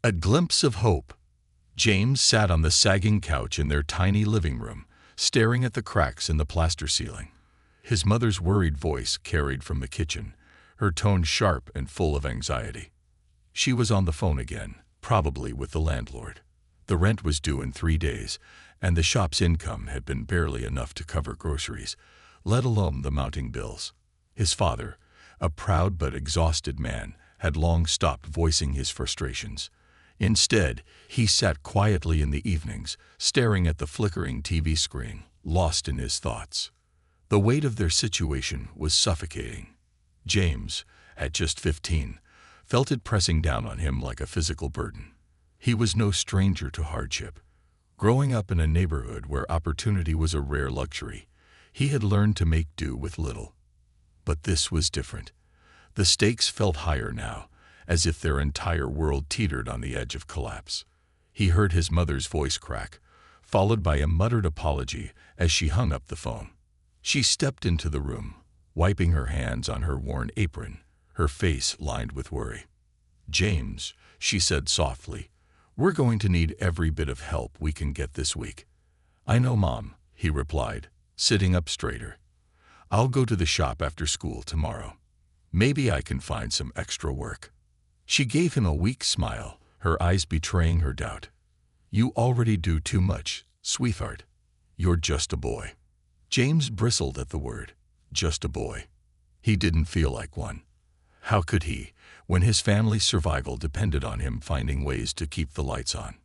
A glimpse of hope. James sat on the sagging couch in their tiny living room, staring at the cracks in the plaster ceiling. His mother's worried voice carried from the kitchen, her tone sharp and full of anxiety. She was on the phone again, probably with the landlord. The rent was due in 3 days, and the shop's income had been barely enough to cover groceries, let alone the mounting bills. His father, a proud but exhausted man, had long stopped voicing his frustrations. Instead, he sat quietly in the evenings, staring at the flickering TV screen, lost in his thoughts. The weight of their situation was suffocating. James, at just 15, felt it pressing down on him like a physical burden. He was no stranger to hardship. Growing up in a neighborhood where opportunity was a rare luxury, he had learned to make do with little. But this was different. The stakes felt higher now, as if their entire world teetered on the edge of collapse. He heard his mother's voice crack, followed by a muttered apology as she hung up the phone. She stepped into the room, wiping her hands on her worn apron, her face lined with worry. "James," she said softly, "we're going to need every bit of help we can get this week." "I know, Mom," he replied, sitting up straighter. "I'll go to the shop after school tomorrow. Maybe I can find some extra work." She gave him a weak smile, her eyes betraying her doubt. "You already do too much, sweetheart. You're just a boy." James bristled at the word, just a boy. He didn't feel like one. How could he, when his family's survival depended on him finding ways to keep the lights on?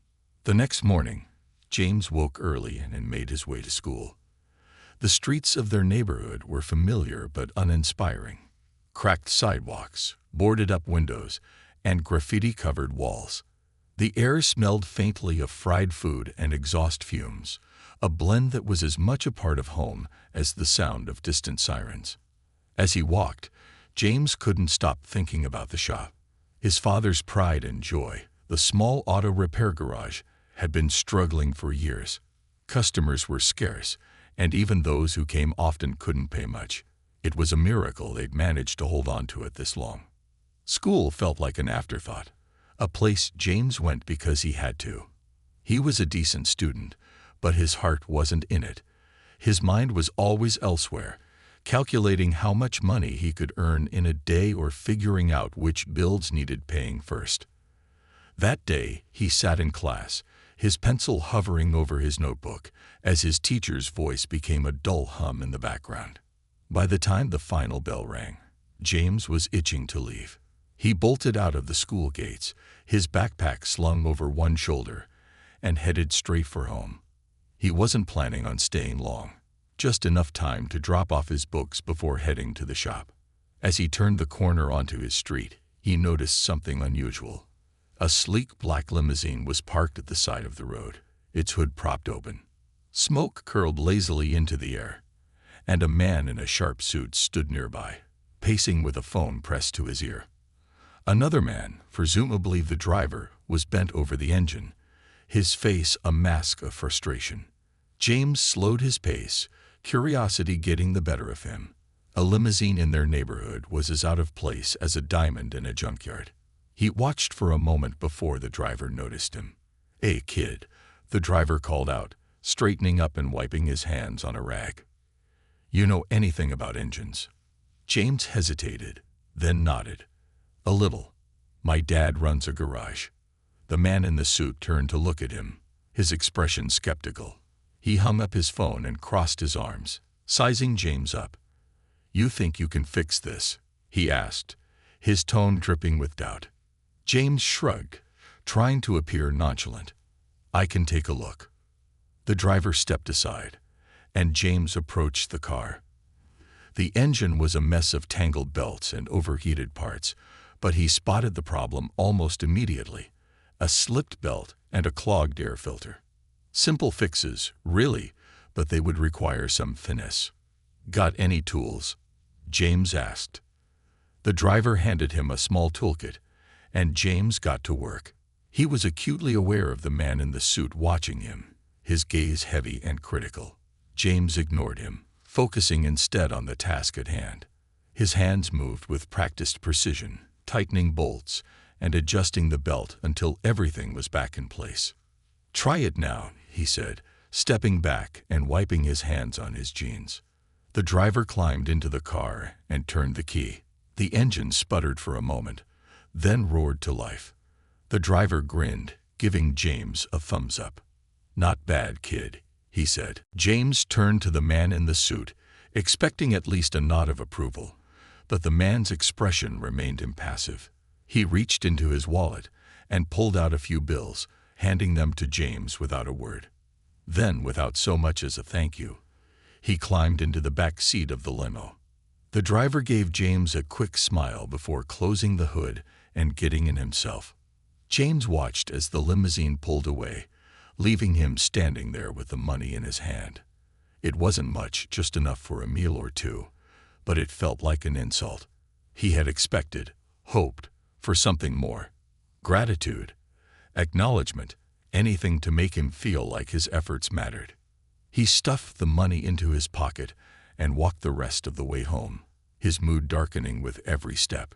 The next morning, James woke early and made his way to school. The streets of their neighborhood were familiar but uninspiring. Cracked sidewalks, boarded-up windows, and graffiti-covered walls. The air smelled faintly of fried food and exhaust fumes, a blend that was as much a part of home as the sound of distant sirens. As he walked, James couldn't stop thinking about the shop. His father's pride and joy, the small auto repair garage, had been struggling for years. Customers were scarce, and even those who came often couldn't pay much. It was a miracle they'd managed to hold on to it this long. School felt like an afterthought, a place James went because he had to. He was a decent student, but his heart wasn't in it. His mind was always elsewhere, calculating how much money he could earn in a day or figuring out which bills needed paying first. That day, he sat in class, his pencil hovering over his notebook, as his teacher's voice became a dull hum in the background. By the time the final bell rang, James was itching to leave. He bolted out of the school gates, his backpack slung over one shoulder, and headed straight for home. He wasn't planning on staying long, just enough time to drop off his books before heading to the shop. As he turned the corner onto his street, he noticed something unusual. A sleek black limousine was parked at the side of the road, its hood propped open. Smoke curled lazily into the air, and a man in a sharp suit stood nearby, pacing with a phone pressed to his ear. Another man, presumably the driver, was bent over the engine, his face a mask of frustration. James slowed his pace, curiosity getting the better of him. A limousine in their neighborhood was as out of place as a diamond in a junkyard. He watched for a moment before the driver noticed him. "Hey, kid," the driver called out, straightening up and wiping his hands on a rag. "You know anything about engines?" James hesitated, then nodded. "A little. My dad runs a garage." The man in the suit turned to look at him, his expression skeptical. He hung up his phone and crossed his arms, sizing James up. "You think you can fix this?" he asked, his tone dripping with doubt. James shrugged, trying to appear nonchalant. "I can take a look." The driver stepped aside, and James approached the car. The engine was a mess of tangled belts and overheated parts, but he spotted the problem almost immediately: a slipped belt and a clogged air filter. Simple fixes, really, but they would require some finesse. "Got any tools?" James asked. The driver handed him a small toolkit, and James got to work. He was acutely aware of the man in the suit watching him, his gaze heavy and critical. James ignored him, focusing instead on the task at hand. His hands moved with practiced precision, tightening bolts and adjusting the belt until everything was back in place. "Try it now," he said, stepping back and wiping his hands on his jeans. The driver climbed into the car and turned the key. The engine sputtered for a moment, then roared to life. The driver grinned, giving James a thumbs up. "Not bad, kid," he said. James turned to the man in the suit, expecting at least a nod of approval, but the man's expression remained impassive. He reached into his wallet and pulled out a few bills, handing them to James without a word. Then, without so much as a thank you, he climbed into the back seat of the limo. The driver gave James a quick smile before closing the hood and getting in himself. James watched as the limousine pulled away, leaving him standing there with the money in his hand. It wasn't much, just enough for a meal or two, but it felt like an insult. He had expected, hoped, for something more. Gratitude, acknowledgement, anything to make him feel like his efforts mattered. He stuffed the money into his pocket and walked the rest of the way home, his mood darkening with every step.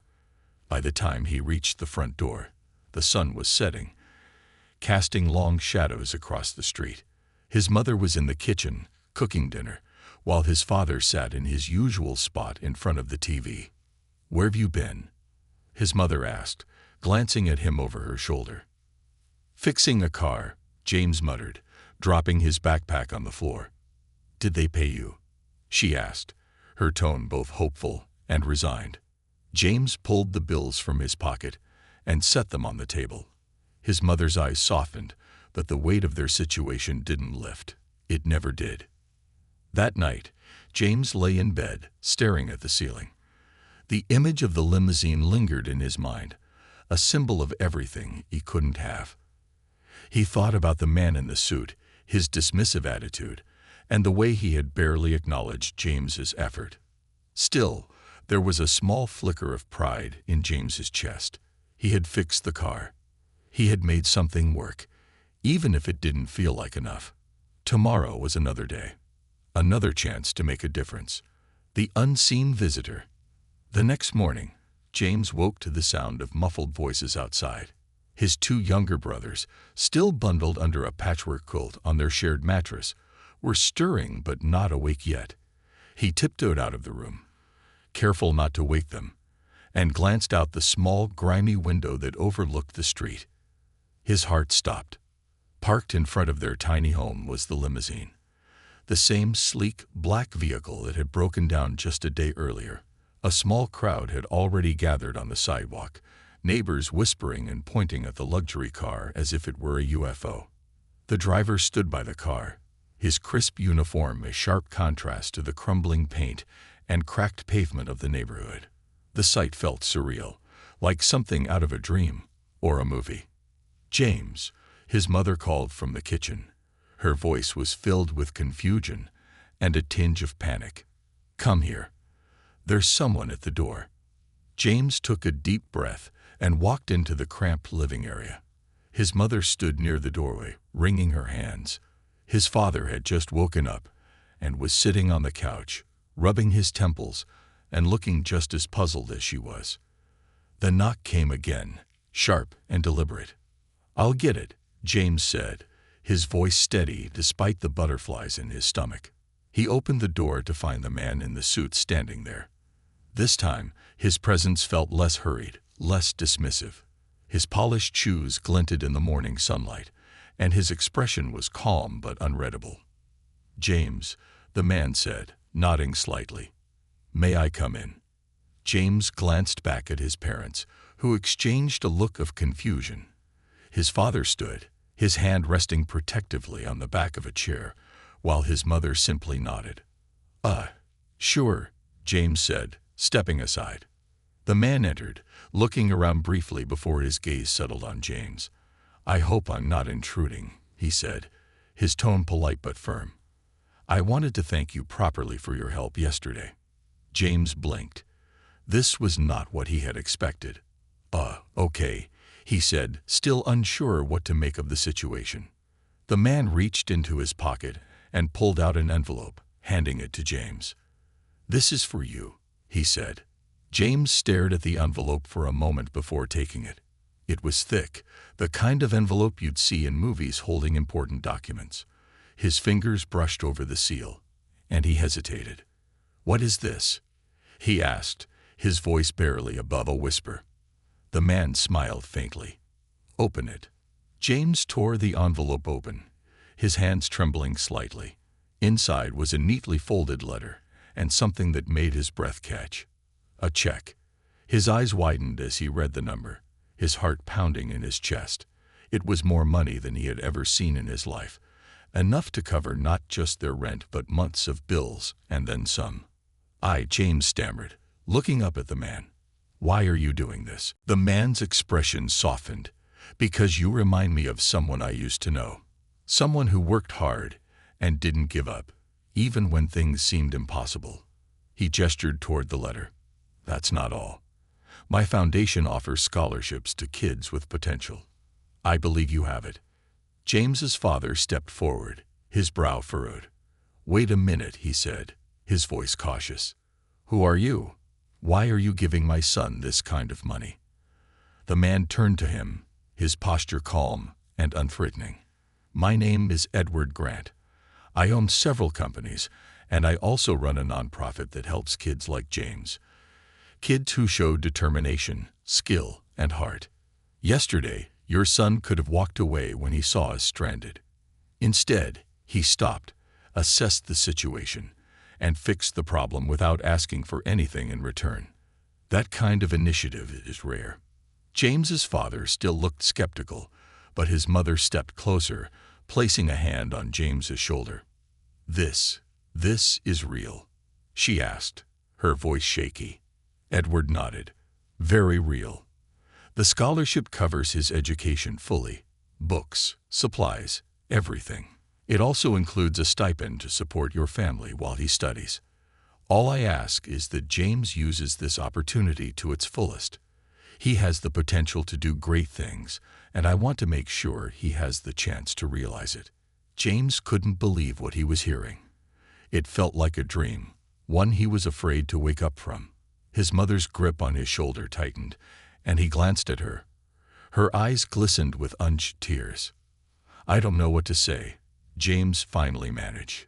By the time he reached the front door, the sun was setting, casting long shadows across the street. His mother was in the kitchen, cooking dinner, while his father sat in his usual spot in front of the TV. "Where've you been?" his mother asked, glancing at him over her shoulder. "Fixing a car," James muttered, dropping his backpack on the floor. "Did they pay you?" she asked, her tone both hopeful and resigned. James pulled the bills from his pocket and set them on the table. His mother's eyes softened, but the weight of their situation didn't lift. It never did. That night, James lay in bed, staring at the ceiling. The image of the limousine lingered in his mind, a symbol of everything he couldn't have. He thought about the man in the suit, his dismissive attitude, and the way he had barely acknowledged James's effort. Still, there was a small flicker of pride in James's chest. He had fixed the car. He had made something work, even if it didn't feel like enough. Tomorrow was another day, another chance to make a difference. The unseen visitor. The next morning, James woke to the sound of muffled voices outside. His two younger brothers, still bundled under a patchwork quilt on their shared mattress, were stirring but not awake yet. He tiptoed out of the room, careful not to wake them, and glanced out the small, grimy window that overlooked the street. His heart stopped. Parked in front of their tiny home was the limousine, the same sleek, black vehicle that had broken down just a day earlier. A small crowd had already gathered on the sidewalk, neighbors whispering and pointing at the luxury car as if it were a UFO. The driver stood by the car, his crisp uniform a sharp contrast to the crumbling paint and cracked pavement of the neighborhood. The sight felt surreal, like something out of a dream or a movie. "James," his mother called from the kitchen. Her voice was filled with confusion and a tinge of panic. "Come here. There's someone at the door." James took a deep breath and walked into the cramped living area. His mother stood near the doorway, wringing her hands. His father had just woken up and was sitting on the couch, rubbing his temples and looking just as puzzled as she was. The knock came again, sharp and deliberate. "I'll get it," James said, his voice steady despite the butterflies in his stomach. He opened the door to find the man in the suit standing there. This time, his presence felt less hurried, less dismissive. His polished shoes glinted in the morning sunlight, and his expression was calm but unreadable. "James," the man said, nodding slightly. "May I come in?" James glanced back at his parents, who exchanged a look of confusion. His father stood, his hand resting protectively on the back of a chair, while his mother simply nodded. Sure," James said, stepping aside. The man entered, looking around briefly before his gaze settled on James. "I hope I'm not intruding," he said, his tone polite but firm. "I wanted to thank you properly for your help yesterday." James blinked. This was not what he had expected. Okay," he said, still unsure what to make of the situation. The man reached into his pocket and pulled out an envelope, handing it to James. "This is for you," he said. James stared at the envelope for a moment before taking it. It was thick, the kind of envelope you'd see in movies holding important documents. His fingers brushed over the seal, and he hesitated. "What is this?" he asked, his voice barely above a whisper. The man smiled faintly. "Open it." James tore the envelope open, his hands trembling slightly. Inside was a neatly folded letter, and something that made his breath catch. A check. His eyes widened as he read the number, his heart pounding in his chest. It was more money than he had ever seen in his life, enough to cover not just their rent but months of bills and then some. James stammered, looking up at the man. "Why are you doing this?" The man's expression softened. "Because you remind me of someone I used to know. Someone who worked hard and didn't give up, even when things seemed impossible." He gestured toward the letter. "That's not all. My foundation offers scholarships to kids with potential. I believe you have it." James's father stepped forward, his brow furrowed. "Wait a minute," he said, his voice cautious. "Who are you? Why are you giving my son this kind of money?" The man turned to him, his posture calm and unthreatening. "My name is Edward Grant. I own several companies, and I also run a nonprofit that helps kids like James. Kids who show determination, skill, and heart. Yesterday, your son could have walked away when he saw us stranded. Instead, he stopped, assessed the situation, and fixed the problem without asking for anything in return. That kind of initiative is rare." James's father still looked skeptical, but his mother stepped closer, placing a hand on James's shoulder. This is real?" she asked, her voice shaky. Edward nodded. "Very real. The scholarship covers his education fully. Books, supplies, everything. It also includes a stipend to support your family while he studies. All I ask is that James uses this opportunity to its fullest. He has the potential to do great things, and I want to make sure he has the chance to realize it." James couldn't believe what he was hearing. It felt like a dream, one he was afraid to wake up from. His mother's grip on his shoulder tightened, and he glanced at her. Her eyes glistened with unshed tears. "I don't know what to say," James finally managed.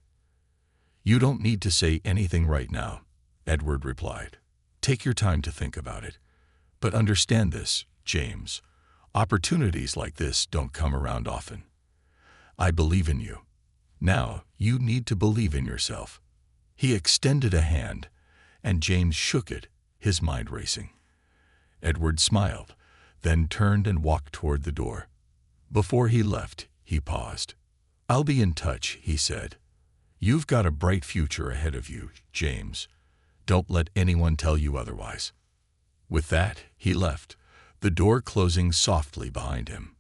"You don't need to say anything right now," Edward replied. "Take your time to think about it. But understand this, James. Opportunities like this don't come around often. I believe in you. Now, you need to believe in yourself." He extended a hand, and James shook it, his mind racing. Edward smiled, then turned and walked toward the door. Before he left, he paused. "I'll be in touch," he said. "You've got a bright future ahead of you, James. Don't let anyone tell you otherwise." With that, he left, the door closing softly behind him.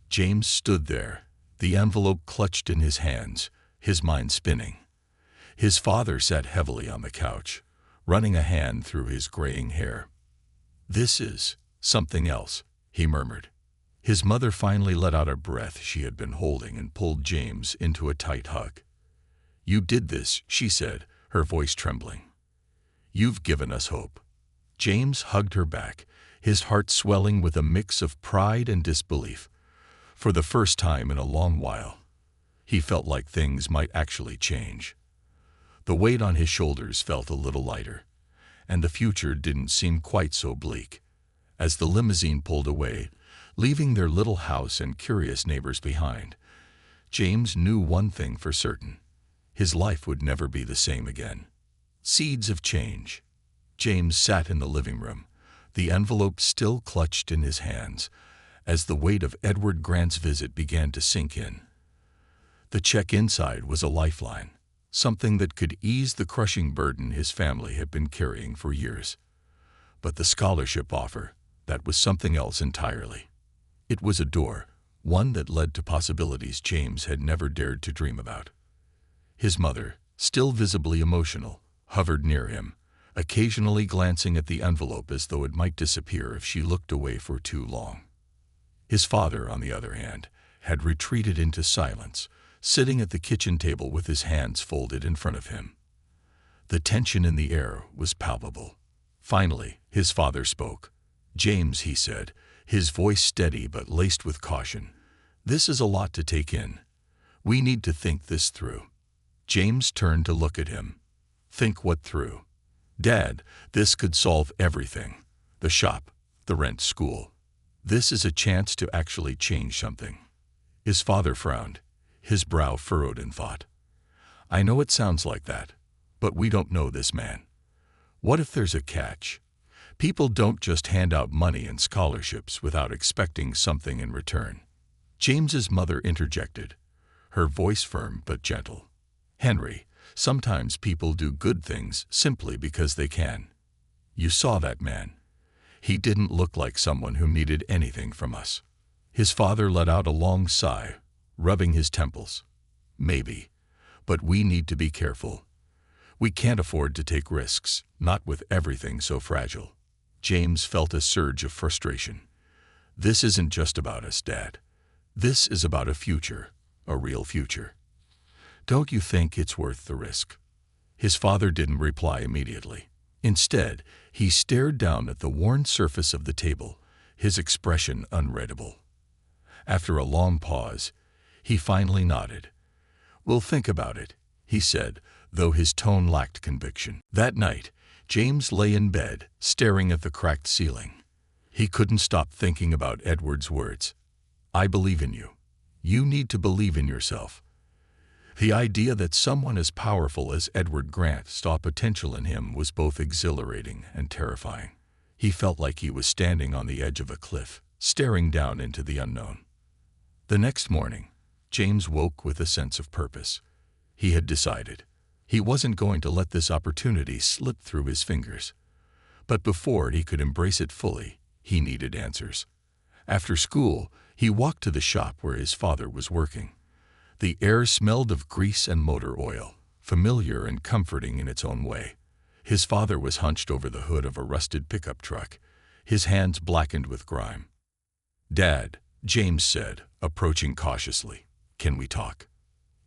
James stood there, the envelope clutched in his hands, his mind spinning. His father sat heavily on the couch, running a hand through his graying hair. "This is something else," he murmured. His mother finally let out a breath she had been holding and pulled James into a tight hug. "You did this," she said, her voice trembling. "You've given us hope." James hugged her back, his heart swelling with a mix of pride and disbelief. For the first time in a long while, he felt like things might actually change. The weight on his shoulders felt a little lighter, and the future didn't seem quite so bleak. As the limousine pulled away, leaving their little house and curious neighbors behind, James knew one thing for certain. His life would never be the same again. Seeds of change. James sat in the living room, the envelope still clutched in his hands, as the weight of Edward Grant's visit began to sink in. The check inside was a lifeline, something that could ease the crushing burden his family had been carrying for years. But the scholarship offer, that was something else entirely. It was a door, one that led to possibilities James had never dared to dream about. His mother, still visibly emotional, hovered near him, occasionally glancing at the envelope as though it might disappear if she looked away for too long. His father, on the other hand, had retreated into silence, sitting at the kitchen table with his hands folded in front of him. The tension in the air was palpable. Finally, his father spoke. "James," he said, his voice steady but laced with caution. "This is a lot to take in. We need to think this through." James turned to look at him. "Think what through?" "Dad, this could solve everything. The shop, the rent, school. This is a chance to actually change something." His father frowned, his brow furrowed in thought. "I know it sounds like that, but we don't know this man. What if there's a catch? People don't just hand out money and scholarships without expecting something in return." James's mother interjected, her voice firm but gentle. "Henry, sometimes people do good things simply because they can. You saw that man. He didn't look like someone who needed anything from us." His father let out a long sigh, rubbing his temples. "Maybe, but we need to be careful. We can't afford to take risks, not with everything so fragile." James felt a surge of frustration. "This isn't just about us, Dad. This is about a future, a real future. Don't you think it's worth the risk?" His father didn't reply immediately. Instead, he stared down at the worn surface of the table, his expression unreadable. After a long pause, he finally nodded. "We'll think about it," he said, though his tone lacked conviction. That night, James lay in bed, staring at the cracked ceiling. He couldn't stop thinking about Edward's words. "I believe in you. You need to believe in yourself." The idea that someone as powerful as Edward Grant saw potential in him was both exhilarating and terrifying. He felt like he was standing on the edge of a cliff, staring down into the unknown. The next morning, James woke with a sense of purpose. He had decided. He wasn't going to let this opportunity slip through his fingers. But before he could embrace it fully, he needed answers. After school, he walked to the shop where his father was working. The air smelled of grease and motor oil, familiar and comforting in its own way. His father was hunched over the hood of a rusted pickup truck, his hands blackened with grime. "Dad," James said, approaching cautiously, "can we talk?"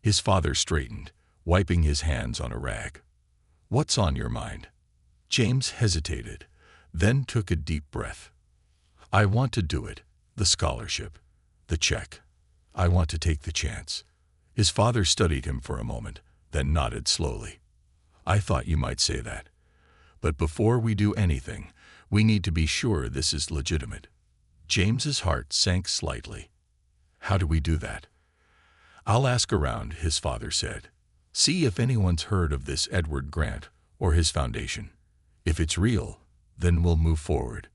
His father straightened, wiping his hands on a rag. "What's on your mind?" James hesitated, then took a deep breath. "I want to do it. The scholarship. The check. I want to take the chance." His father studied him for a moment, then nodded slowly. "I thought you might say that. But before we do anything, we need to be sure this is legitimate." James's heart sank slightly. "How do we do that?" "I'll ask around," his father said. "See if anyone's heard of this Edward Grant or his foundation. If it's real, then we'll move forward."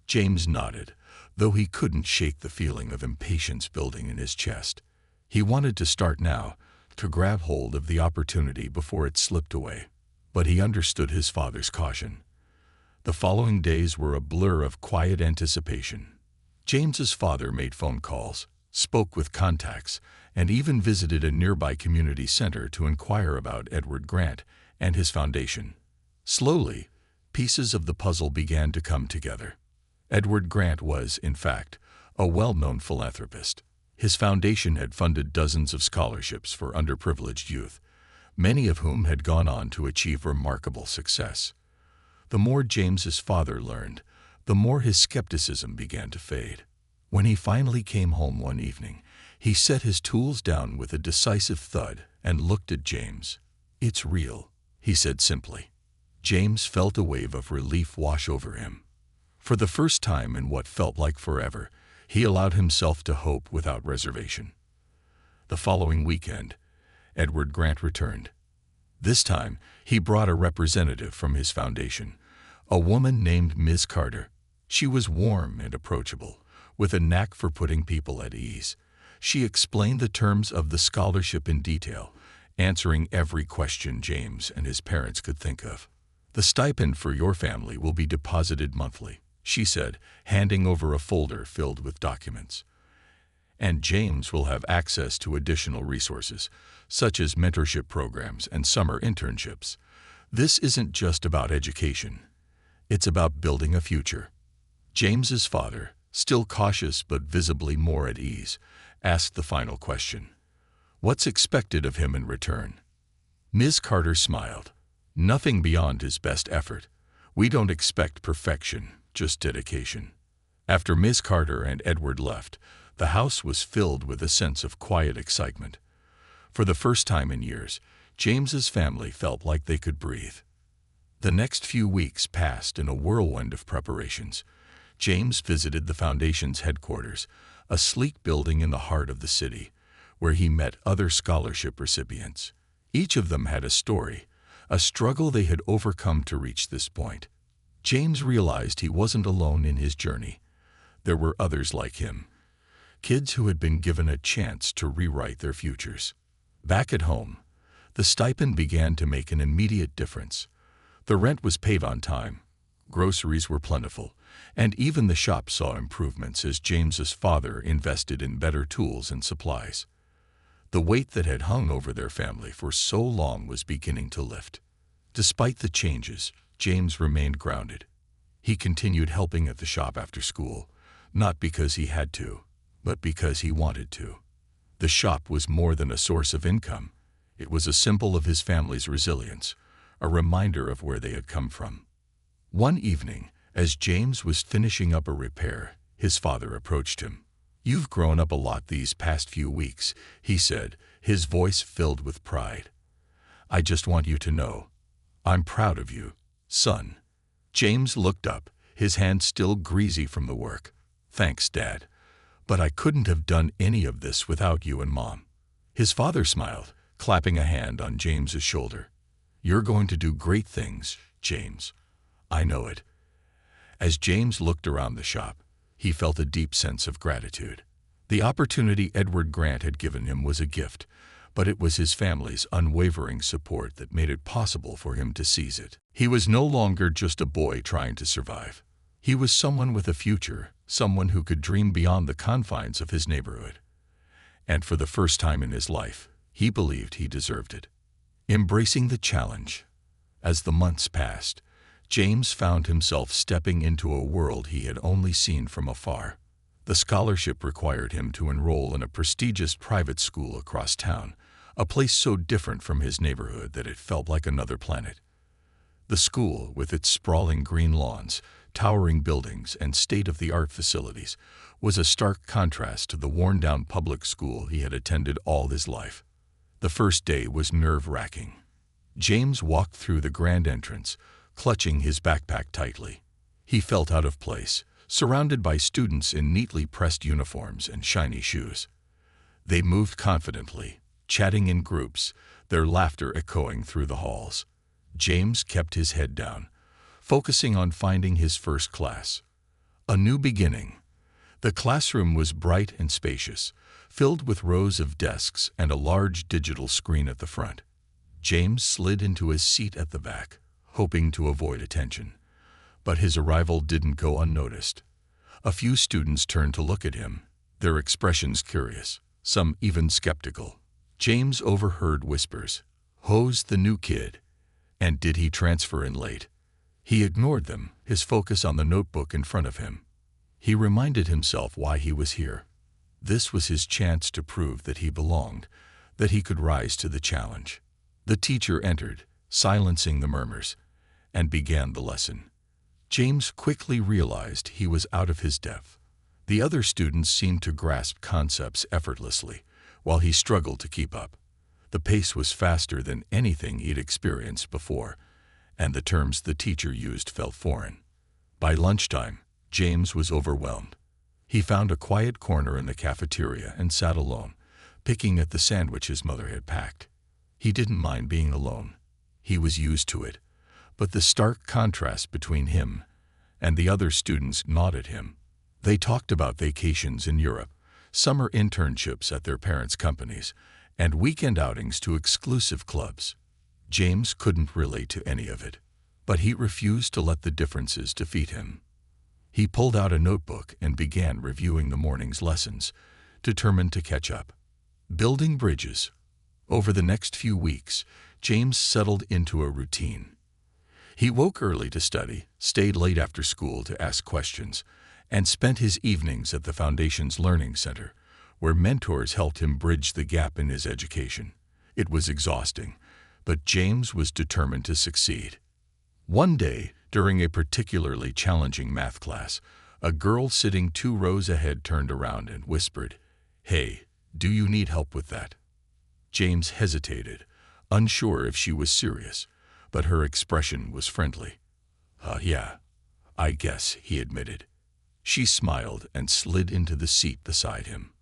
James nodded, though he couldn't shake the feeling of impatience building in his chest. He wanted to start now, to grab hold of the opportunity before it slipped away. But he understood his father's caution. The following days were a blur of quiet anticipation. James's father made phone calls, spoke with contacts, and even visited a nearby community center to inquire about Edward Grant and his foundation. Slowly, pieces of the puzzle began to come together. Edward Grant was, in fact, a well-known philanthropist. His foundation had funded dozens of scholarships for underprivileged youth, many of whom had gone on to achieve remarkable success. The more James's father learned, the more his skepticism began to fade. When he finally came home one evening, he set his tools down with a decisive thud and looked at James. "It's real," he said simply. James felt a wave of relief wash over him. For the first time in what felt like forever, he allowed himself to hope without reservation. The following weekend, Edward Grant returned. This time, he brought a representative from his foundation, a woman named Ms. Carter. She was warm and approachable, with a knack for putting people at ease. She explained the terms of the scholarship in detail, answering every question James and his parents could think of. "The stipend for your family will be deposited monthly," she said, handing over a folder filled with documents. "And James will have access to additional resources, such as mentorship programs and summer internships. This isn't just about education. It's about building a future." James's father, still cautious but visibly more at ease, asked the final question. "What's expected of him in return?" Ms. Carter smiled. "Nothing beyond his best effort. We don't expect perfection, just dedication." After Miss Carter and Edward left, the house was filled with a sense of quiet excitement. For the first time in years, James's family felt like they could breathe. The next few weeks passed in a whirlwind of preparations. James visited the Foundation's headquarters, a sleek building in the heart of the city, where he met other scholarship recipients. Each of them had a story, a struggle they had overcome to reach this point. James realized he wasn't alone in his journey. There were others like him, kids who had been given a chance to rewrite their futures. Back at home, the stipend began to make an immediate difference. The rent was paid on time, groceries were plentiful, and even the shop saw improvements as James's father invested in better tools and supplies. The weight that had hung over their family for so long was beginning to lift. Despite the changes, James remained grounded. He continued helping at the shop after school, not because he had to, but because he wanted to. The shop was more than a source of income. It was a symbol of his family's resilience, a reminder of where they had come from. One evening, as James was finishing up a repair, his father approached him. "You've grown up a lot these past few weeks," he said, his voice filled with pride. "I just want you to know, I'm proud of you, son." James looked up, his hands still greasy from the work. "Thanks, Dad. But I couldn't have done any of this without you and Mom." His father smiled, clapping a hand on James's shoulder. "You're going to do great things, James. I know it." As James looked around the shop, he felt a deep sense of gratitude. The opportunity Edward Grant had given him was a gift, but it was his family's unwavering support that made it possible for him to seize it. He was no longer just a boy trying to survive. He was someone with a future, someone who could dream beyond the confines of his neighborhood. And for the first time in his life, he believed he deserved it. Embracing the challenge. As the months passed, James found himself stepping into a world he had only seen from afar. The scholarship required him to enroll in a prestigious private school across town, a place so different from his neighborhood that it felt like another planet. The school, with its sprawling green lawns, towering buildings, and state-of-the-art facilities, was a stark contrast to the worn-down public school he had attended all his life. The first day was nerve-wracking. James walked through the grand entrance, clutching his backpack tightly. He felt out of place, surrounded by students in neatly pressed uniforms and shiny shoes. They moved confidently, chatting in groups, their laughter echoing through the halls. James kept his head down, focusing on finding his first class. A new beginning. The classroom was bright and spacious, filled with rows of desks and a large digital screen at the front. James slid into his seat at the back, hoping to avoid attention. But his arrival didn't go unnoticed. A few students turned to look at him, their expressions curious, some even skeptical. James overheard whispers. "Who's the new kid? And did he transfer in late?" He ignored them, his focus on the notebook in front of him. He reminded himself why he was here. This was his chance to prove that he belonged, that he could rise to the challenge. The teacher entered, silencing the murmurs, and began the lesson. James quickly realized he was out of his depth. The other students seemed to grasp concepts effortlessly, while he struggled to keep up. The pace was faster than anything he'd experienced before, and the terms the teacher used felt foreign. By lunchtime, James was overwhelmed. He found a quiet corner in the cafeteria and sat alone, picking at the sandwich his mother had packed. He didn't mind being alone. He was used to it. But the stark contrast between him and the other students gnawed at him. They talked about vacations in Europe, summer internships at their parents' companies, and weekend outings to exclusive clubs. James couldn't relate to any of it, but he refused to let the differences defeat him. He pulled out a notebook and began reviewing the morning's lessons, determined to catch up. Building bridges. Over the next few weeks, James settled into a routine. He woke early to study, stayed late after school to ask questions, and spent his evenings at the Foundation's Learning Center, where mentors helped him bridge the gap in his education. It was exhausting, but James was determined to succeed. One day, during a particularly challenging math class, A girl sitting 2 rows ahead turned around and whispered, "Hey, do you need help with that?" James hesitated, unsure if she was serious, but her expression was friendly. Yeah, I guess," he admitted. She smiled and slid into the seat beside him.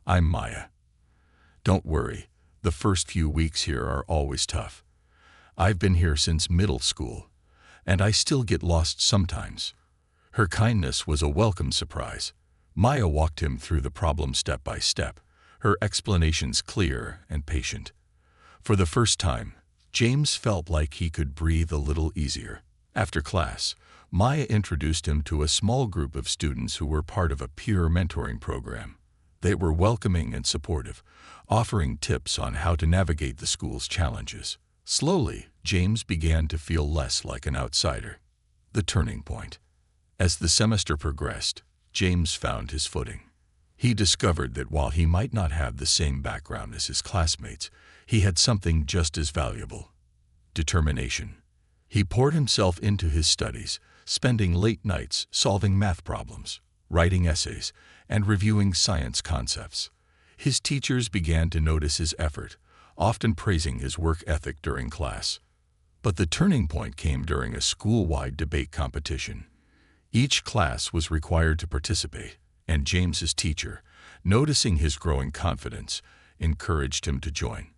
"I'm Maya. Don't worry, the first few weeks here are always tough. I've been here since middle school, and I still get lost sometimes." Her kindness was a welcome surprise. Maya walked him through the problem step by step, her explanations clear and patient. For the first time, James felt like he could breathe a little easier. After class, Maya introduced him to a small group of students who were part of a peer mentoring program. They were welcoming and supportive, offering tips on how to navigate the school's challenges. Slowly, James began to feel less like an outsider. The turning point. As the semester progressed, James found his footing. He discovered that while he might not have the same background as his classmates, he had something just as valuable: determination. He poured himself into his studies, spending late nights solving math problems, writing essays, and reviewing science concepts. His teachers began to notice his effort, often praising his work ethic during class. But the turning point came during a school-wide debate competition. Each class was required to participate, and James's teacher, noticing his growing confidence, encouraged him to join.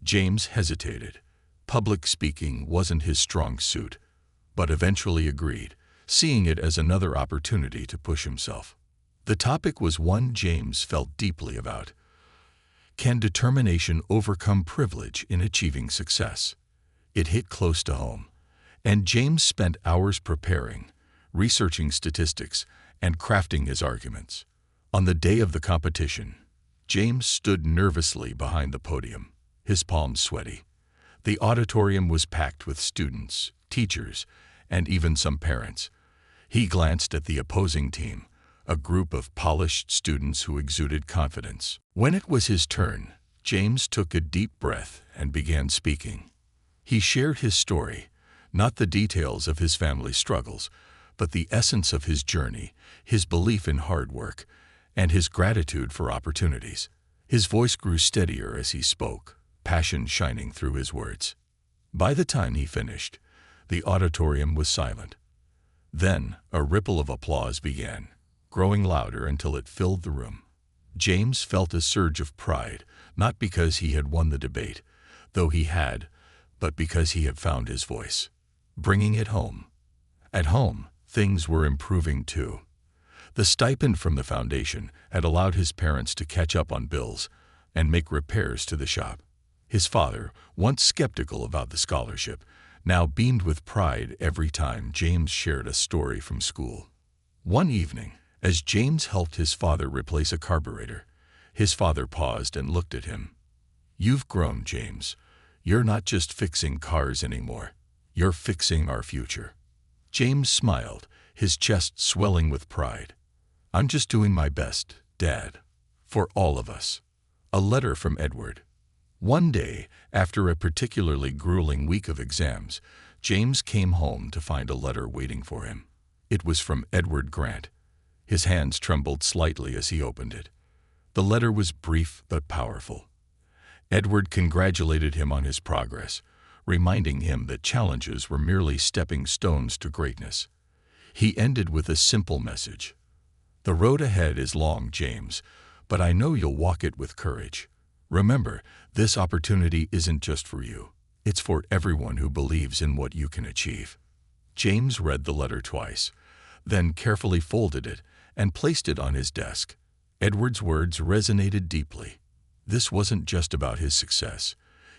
James hesitated. Public speaking wasn't his strong suit, but eventually agreed, seeing it as another opportunity to push himself. The topic was one James felt deeply about. Can determination overcome privilege in achieving success? It hit close to home, and James spent hours preparing, researching statistics, and crafting his arguments. On the day of the competition, James stood nervously behind the podium, his palms sweaty. The auditorium was packed with students, teachers, and even some parents. He glanced at the opposing team, a group of polished students who exuded confidence. When it was his turn, James took a deep breath and began speaking. He shared his story, not the details of his family's struggles, but the essence of his journey, his belief in hard work, and his gratitude for opportunities. His voice grew steadier as he spoke, passion shining through his words. By the time he finished, the auditorium was silent. Then a ripple of applause began, growing louder until it filled the room. James felt a surge of pride, not because he had won the debate, though he had, but because he had found his voice, bringing it home. At home, things were improving too. The stipend from the foundation had allowed his parents to catch up on bills and make repairs to the shop. His father, once skeptical about the scholarship, now beamed with pride every time James shared a story from school. One evening, as James helped his father replace a carburetor, his father paused and looked at him. "You've grown, James. You're not just fixing cars anymore. You're fixing our future." James smiled, his chest swelling with pride. "I'm just doing my best, Dad. For all of us." A letter from Edward. One day, after a particularly grueling week of exams, James came home to find a letter waiting for him. It was from Edward Grant. His hands trembled slightly as he opened it. The letter was brief but powerful. Edward congratulated him on his progress, reminding him that challenges were merely stepping stones to greatness. He ended with a simple message. "The road ahead is long, James, but I know you'll walk it with courage. Remember, this opportunity isn't just for you. It's for everyone who believes in what you can achieve." James read the letter twice, then carefully folded it and placed it on his desk. Edward's words resonated deeply. This wasn't just about his success.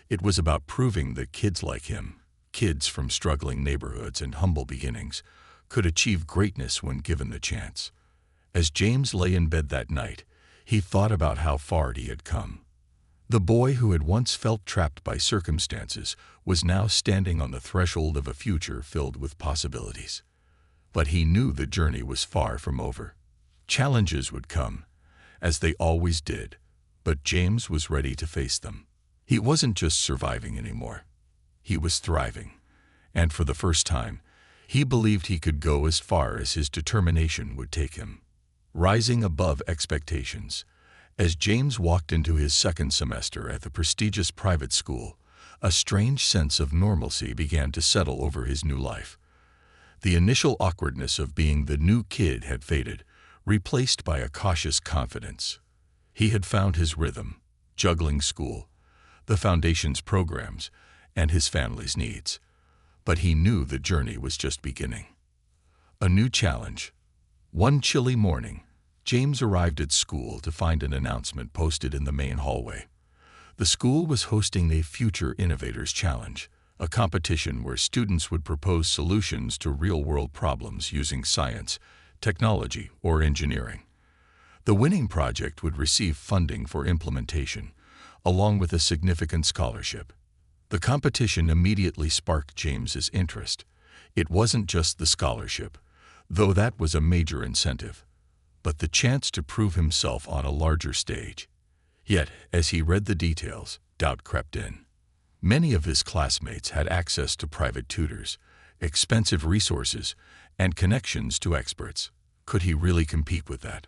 It was about proving that kids like him, kids from struggling neighborhoods and humble beginnings, could achieve greatness when given the chance. As James lay in bed that night, he thought about how far he had come. The boy who had once felt trapped by circumstances was now standing on the threshold of a future filled with possibilities. But he knew the journey was far from over. Challenges would come, as they always did, but James was ready to face them. He wasn't just surviving anymore. He was thriving. And for the first time, He believed he could go as far as his determination would take him. Rising above expectations, as James walked into his second semester at the prestigious private school, a strange sense of normalcy began to settle over his new life. The initial awkwardness of being the new kid had faded, replaced by a cautious confidence. He had found his rhythm, juggling school, the foundation's programs, and his family's needs. But he knew the journey was just beginning. A new challenge. One chilly morning, James arrived at school to find an announcement posted in the main hallway. The school was hosting a Future Innovators Challenge, a competition where students would propose solutions to real-world problems using science, technology, or engineering. The winning project would receive funding for implementation, along with a significant scholarship. The competition immediately sparked James's interest. It wasn't just the scholarship, though that was a major incentive, but the chance to prove himself on a larger stage. Yet, as he read the details, doubt crept in. Many of his classmates had access to private tutors, expensive resources, and connections to experts. Could he really compete with that?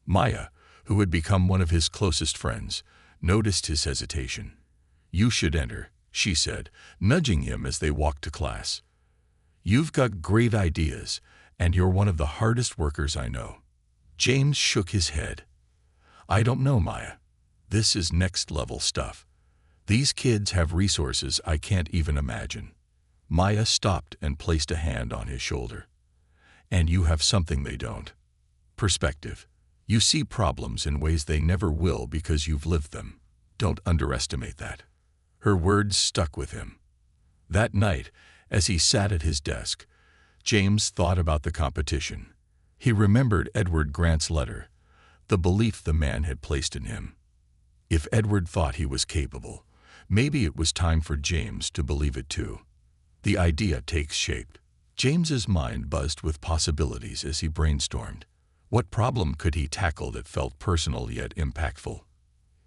Maya, who had become one of his closest friends, noticed his hesitation. "You should enter," she said, nudging him as they walked to class. "You've got great ideas, and you're one of the hardest workers I know." James shook his head. "I don't know, Maya. This is next-level stuff. These kids have resources I can't even imagine." Maya stopped and placed a hand on his shoulder. "And you have something they don't. Perspective. You see problems in ways they never will because you've lived them. Don't underestimate that." Her words stuck with him. That night, as he sat at his desk, James thought about the competition. He remembered Edward Grant's letter, the belief the man had placed in him. If Edward thought he was capable, maybe it was time for James to believe it too. The idea takes shape. James's mind buzzed with possibilities as he brainstormed. What problem could he tackle that felt personal yet impactful?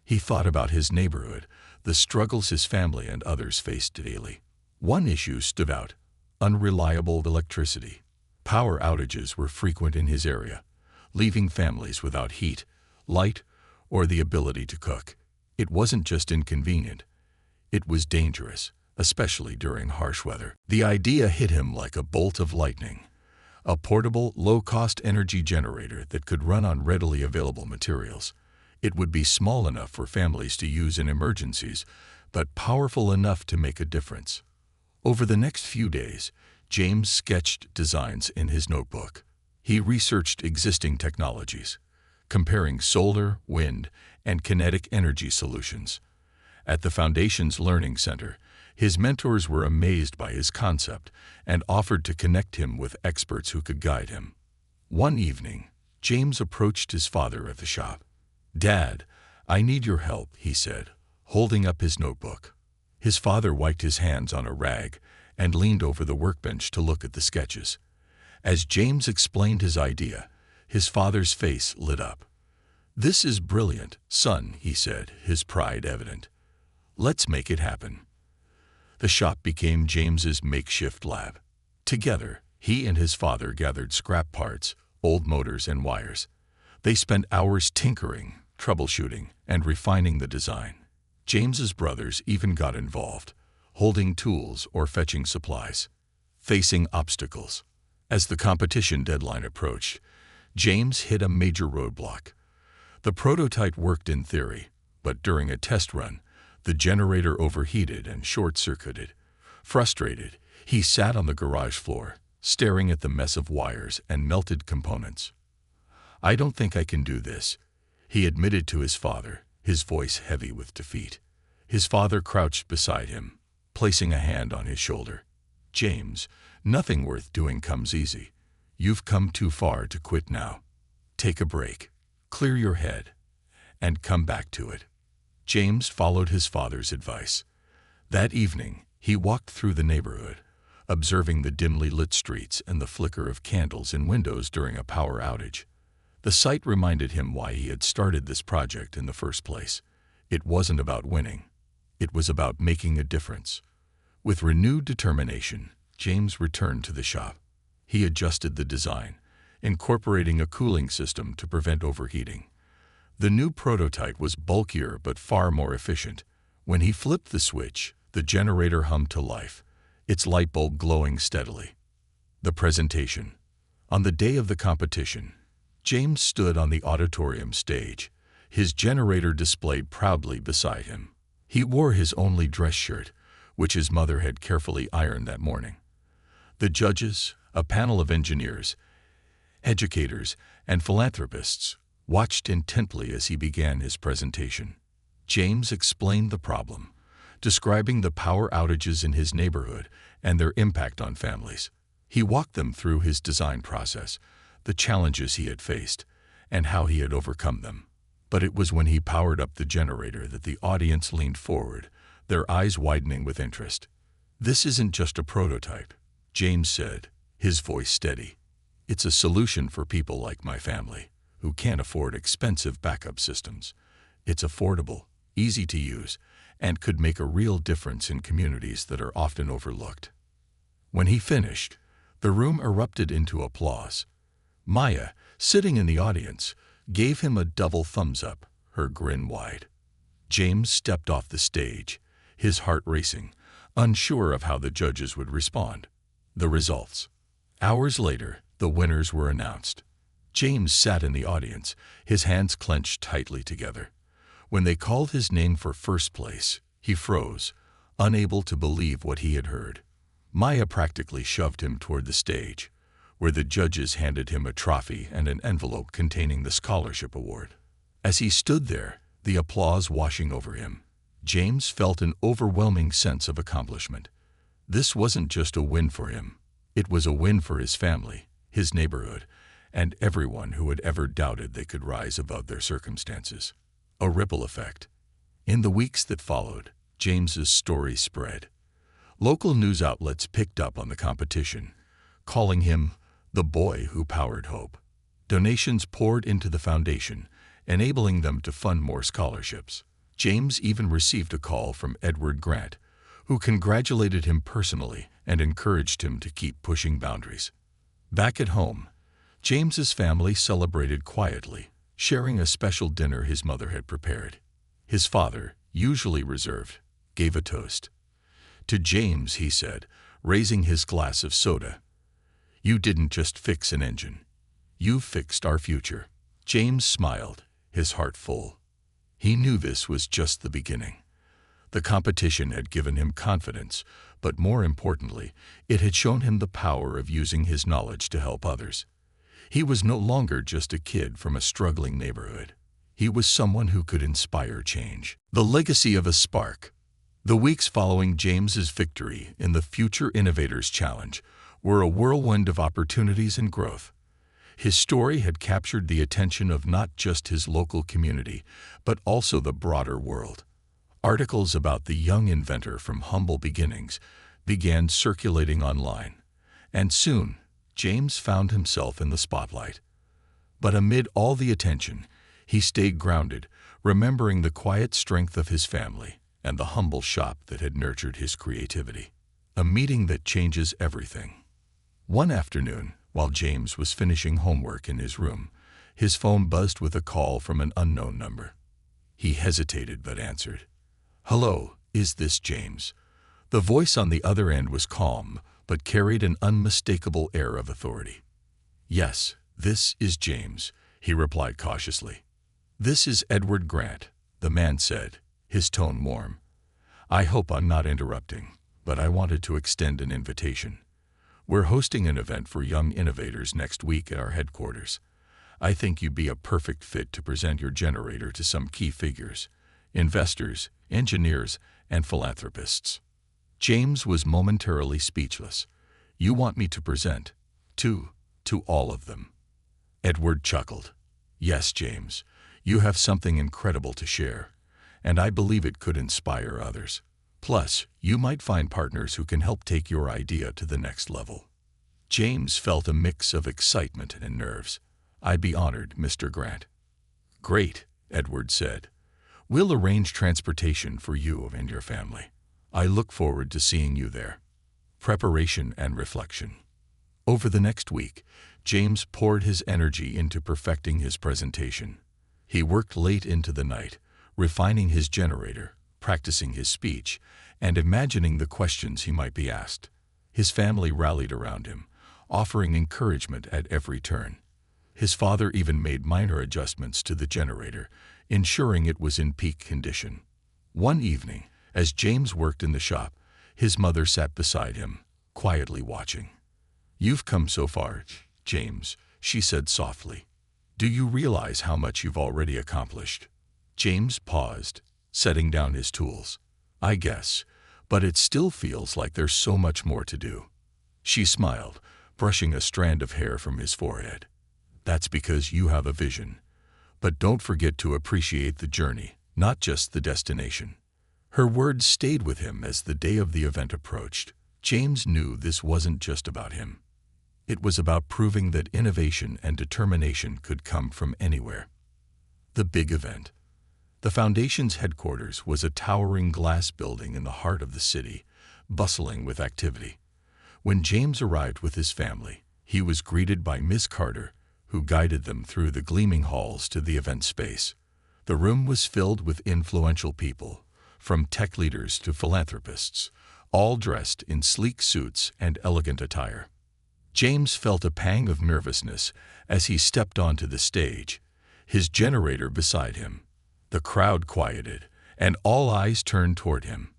He thought about his neighborhood, the struggles his family and others faced daily. One issue stood out: unreliable electricity. Power outages were frequent in his area, leaving families without heat, light, or the ability to cook. It wasn't just inconvenient, it was dangerous, especially during harsh weather. The idea hit him like a bolt of lightning. A portable, low-cost energy generator that could run on readily available materials. It would be small enough for families to use in emergencies, but powerful enough to make a difference. Over the next few days, James sketched designs in his notebook. He researched existing technologies, comparing solar, wind, and kinetic energy solutions. At the Foundation's Learning Center, his mentors were amazed by his concept and offered to connect him with experts who could guide him. One evening, James approached his father at the shop. "Dad, I need your help," he said, holding up his notebook. His father wiped his hands on a rag and leaned over the workbench to look at the sketches. As James explained his idea, his father's face lit up. "This is brilliant, son," he said, his pride evident. "Let's make it happen." The shop became James's makeshift lab. Together, he and his father gathered scrap parts, old motors and wires. They spent hours tinkering, troubleshooting, and refining the design. James's brothers even got involved, holding tools or fetching supplies. Facing obstacles. As the competition deadline approached, James hit a major roadblock. The prototype worked in theory, but during a test run, the generator overheated and short-circuited. Frustrated, he sat on the garage floor, staring at the mess of wires and melted components. "I don't think I can do this," he admitted to his father, his voice heavy with defeat. His father crouched beside him, placing a hand on his shoulder. "James, nothing worth doing comes easy. You've come too far to quit now. Take a break, clear your head, and come back to it." James followed his father's advice. That evening, he walked through the neighborhood, observing the dimly lit streets and the flicker of candles in windows during a power outage. The sight reminded him why he had started this project in the first place. It wasn't about winning. It was about making a difference. With renewed determination, James returned to the shop. He adjusted the design, incorporating a cooling system to prevent overheating. The new prototype was bulkier but far more efficient. When he flipped the switch, the generator hummed to life, its light bulb glowing steadily. The presentation. On the day of the competition, James stood on the auditorium stage, his generator displayed proudly beside him. He wore his only dress shirt, which his mother had carefully ironed that morning. The judges, a panel of engineers, educators, and philanthropists, watched intently as he began his presentation. James explained the problem, describing the power outages in his neighborhood and their impact on families. He walked them through his design process, the challenges he had faced, and how he had overcome them. But it was when he powered up the generator that the audience leaned forward, their eyes widening with interest. "This isn't just a prototype," James said, his voice steady. "It's a solution for people like my family, who can't afford expensive backup systems. It's affordable, easy to use, and could make a real difference in communities that are often overlooked." When he finished, the room erupted into applause. Maya, sitting in the audience, gave him a double thumbs up, her grin wide. James stepped off the stage, his heart racing, unsure of how the judges would respond. The results. Hours later, the winners were announced. James sat in the audience, his hands clenched tightly together. When they called his name for first place, he froze, unable to believe what he had heard. Maya practically shoved him toward the stage, where the judges handed him a trophy and an envelope containing the scholarship award. As he stood there, the applause washing over him, James felt an overwhelming sense of accomplishment. This wasn't just a win for him. It was a win for his family, his neighborhood, and everyone who had ever doubted they could rise above their circumstances. A ripple effect. In the weeks that followed, James's story spread. Local news outlets picked up on the competition, calling him the boy who powered hope. Donations poured into the foundation, enabling them to fund more scholarships. James even received a call from Edward Grant, who congratulated him personally and encouraged him to keep pushing boundaries. Back at home, James's family celebrated quietly, sharing a special dinner his mother had prepared. His father, usually reserved, gave a toast. To James, he said, raising his glass of soda, "You didn't just fix an engine. You fixed our future." James smiled, his heart full. He knew this was just the beginning. The competition had given him confidence, but more importantly, it had shown him the power of using his knowledge to help others. He was no longer just a kid from a struggling neighborhood. He was someone who could inspire change. The legacy of a spark. The weeks following James's victory in the Future Innovators Challenge were a whirlwind of opportunities and growth. His story had captured the attention of not just his local community, but also the broader world. Articles about the young inventor from humble beginnings began circulating online, and soon James found himself in the spotlight. But amid all the attention, he stayed grounded, remembering the quiet strength of his family and the humble shop that had nurtured his creativity. A meeting that changes everything. One afternoon, while James was finishing homework in his room, his phone buzzed with a call from an unknown number. He hesitated but answered. "Hello, is this James?" The voice on the other end was calm, but carried an unmistakable air of authority. "Yes, this is James," he replied cautiously. "This is Edward Grant," the man said, his tone warm. "I hope I'm not interrupting, but I wanted to extend an invitation. We're hosting an event for young innovators next week at our headquarters. I think you'd be a perfect fit to present your generator to some key figures, investors, engineers, and philanthropists." James was momentarily speechless. "You want me to present to all of them?" Edward chuckled. "Yes, James, you have something incredible to share, and I believe it could inspire others. Plus, you might find partners who can help take your idea to the next level." James felt a mix of excitement and nerves. "I'd be honored, Mr. Grant." "Great," Edward said. "We'll arrange transportation for you and your family. I look forward to seeing you there." Preparation and reflection. Over the next week, James poured his energy into perfecting his presentation. He worked late into the night, refining his generator, practicing his speech, and imagining the questions he might be asked. His family rallied around him, offering encouragement at every turn. His father even made minor adjustments to the generator, ensuring it was in peak condition. One evening, as James worked in the shop, his mother sat beside him, quietly watching. "You've come so far, James," she said softly. "Do you realize how much you've already accomplished?" James paused, setting down his tools. "I guess, but it still feels like there's so much more to do." She smiled, brushing a strand of hair from his forehead. "That's because you have a vision. But don't forget to appreciate the journey, not just the destination." Her words stayed with him as the day of the event approached. James knew this wasn't just about him. It was about proving that innovation and determination could come from anywhere. The big event. The Foundation's headquarters was a towering glass building in the heart of the city, bustling with activity. When James arrived with his family, he was greeted by Miss Carter, who guided them through the gleaming halls to the event space. The room was filled with influential people, from tech leaders to philanthropists, all dressed in sleek suits and elegant attire. James felt a pang of nervousness as he stepped onto the stage, his generator beside him. The crowd quieted, and all eyes turned toward him.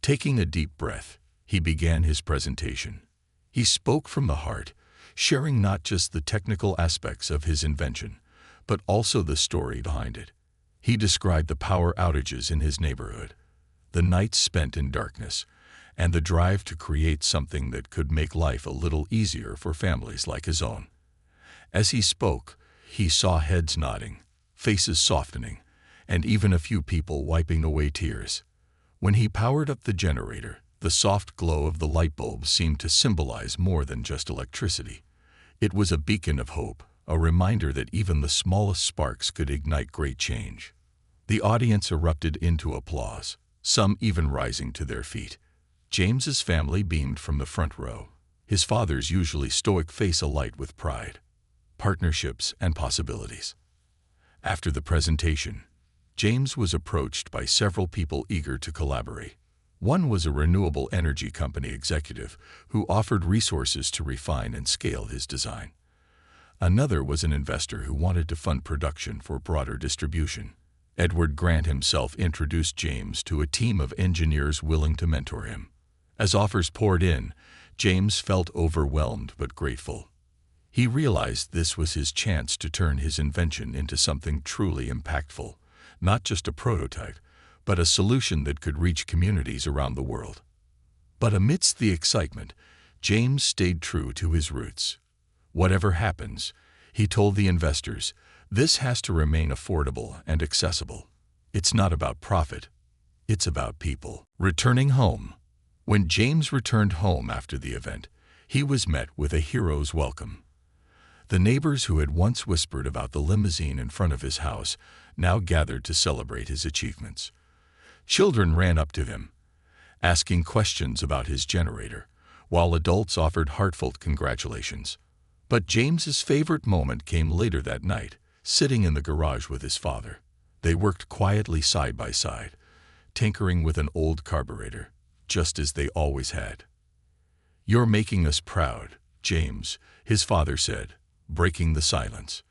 Taking a deep breath, he began his presentation. He spoke from the heart, sharing not just the technical aspects of his invention, but also the story behind it. He described the power outages in his neighborhood, the nights spent in darkness, and the drive to create something that could make life a little easier for families like his own. As he spoke, he saw heads nodding, faces softening, and even a few people wiping away tears. When he powered up the generator, the soft glow of the light bulbs seemed to symbolize more than just electricity. It was a beacon of hope, a reminder that even the smallest sparks could ignite great change. The audience erupted into applause, some even rising to their feet. James's family beamed from the front row, his father's usually stoic face alight with pride, partnerships, and possibilities. After the presentation, James was approached by several people eager to collaborate. One was a renewable energy company executive who offered resources to refine and scale his design. Another was an investor who wanted to fund production for broader distribution. Edward Grant himself introduced James to a team of engineers willing to mentor him. As offers poured in, James felt overwhelmed but grateful. He realized this was his chance to turn his invention into something truly impactful, not just a prototype, but a solution that could reach communities around the world. But amidst the excitement, James stayed true to his roots. Whatever happens, he told the investors, this has to remain affordable and accessible. It's not about profit, it's about people. Returning home. When James returned home after the event, he was met with a hero's welcome. The neighbors who had once whispered about the limousine in front of his house now gathered to celebrate his achievements. Children ran up to him, asking questions about his generator, while adults offered heartfelt congratulations. But James's favorite moment came later that night, sitting in the garage with his father. They worked quietly side by side, tinkering with an old carburetor, just as they always had. "You're making us proud, James," his father said, breaking the silence.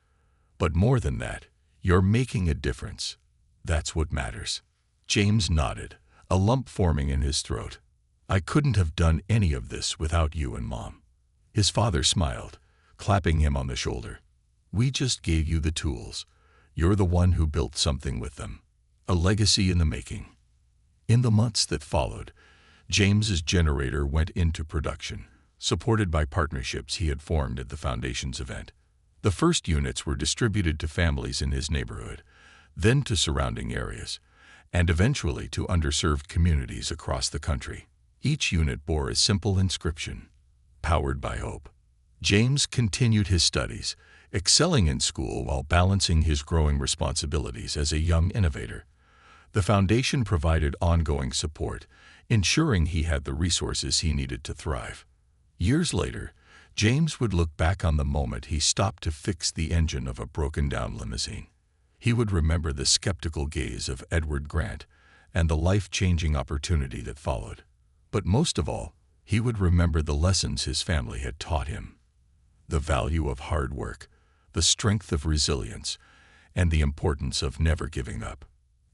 "But more than that, you're making a difference. That's what matters." James nodded, a lump forming in his throat. "I couldn't have done any of this without you and Mom." His father smiled, clapping him on the shoulder. "We just gave you the tools. You're the one who built something with them. A legacy in the making." In the months that followed, James's generator went into production, supported by partnerships he had formed at the Foundation's event. The first units were distributed to families in his neighborhood, then to surrounding areas, and eventually to underserved communities across the country. Each unit bore a simple inscription, "Powered by Hope." James continued his studies, excelling in school while balancing his growing responsibilities as a young innovator. The Foundation provided ongoing support, ensuring he had the resources he needed to thrive. Years later, James would look back on the moment he stopped to fix the engine of a broken-down limousine. He would remember the skeptical gaze of Edward Grant and the life-changing opportunity that followed. But most of all, he would remember the lessons his family had taught him. The value of hard work, the strength of resilience, and the importance of never giving up.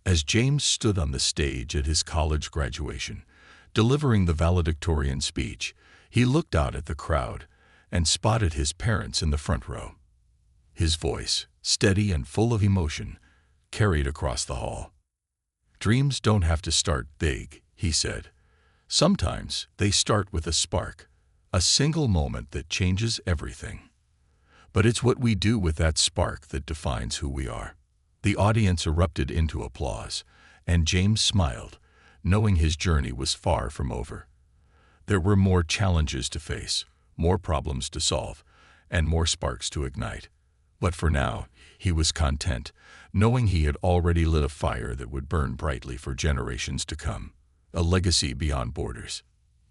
As James stood on the stage at his college graduation, delivering the valedictorian speech, he looked out at the crowd and spotted his parents in the front row. His voice, steady and full of emotion, carried across the hall. "Dreams don't have to start big," he said. "Sometimes they start with a spark, a single moment that changes everything. But it's what we do with that spark that defines who we are." The audience erupted into applause, and James smiled, knowing his journey was far from over. There were more challenges to face, more problems to solve, and more sparks to ignite. But for now, he was content, knowing he had already lit a fire that would burn brightly for generations to come, a legacy beyond borders.